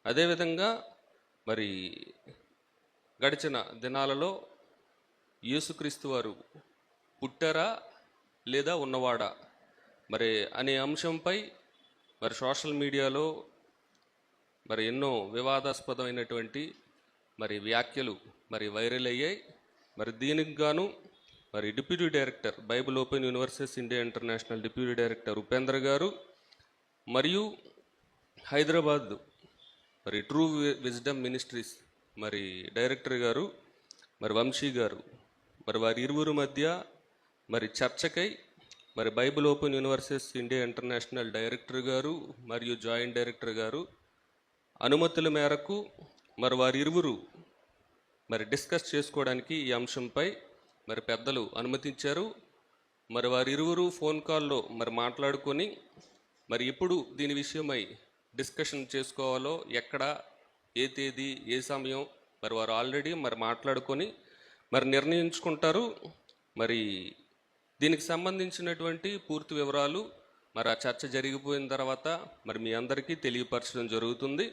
అదేవిధంగా మరి గడిచిన దినాలలో యేసుక్రీస్తు వారు పుట్టారా లేదా ఉన్నవాడా మరి అనే అంశంపై మరి సోషల్ మీడియాలో మరి ఎన్నో వివాదాస్పదమైనటువంటి మరి వ్యాఖ్యలు మరి వైరల్ అయ్యాయి. మరి దీనికి గాను మరి deputy director Bible open universities India international deputy director Upendra గారు మరియు హైదరాబాద్ మరి ట్రూ విజ్డమ్ మినిస్ట్రీస్ మరి డైరెక్టర్ గారు మరి వంశీ గారు మరి వారి ఇరువురు మధ్య మరి చర్చకై మరి Bible open universities India international director గారు మరియు జాయింట్ డైరెక్టర్ గారు అనుమతుల మేరకు మరి వారి ఇరువురు మరి డిస్కస్ చేసుకోవడానికి ఈ అంశంపై మరి పెద్దలు అనుమతించారు. మరి వారి ఇరువురు ఫోన్ కాల్లో మరి మాట్లాడుకొని మరి ఎప్పుడు దీని విషయమై డిస్కషన్ చేసుకోవాలో ఎక్కడ ఏ తేదీ ఏ సమయం మరి వారు ఆల్రెడీ మరి మాట్లాడుకొని మరి నిర్ణయించుకుంటారు. మరి దీనికి సంబంధించినటువంటి పూర్తి వివరాలు మరి ఆ చర్చ జరిగిపోయిన తర్వాత మరి మీ అందరికీ తెలియపరచడం జరుగుతుంది.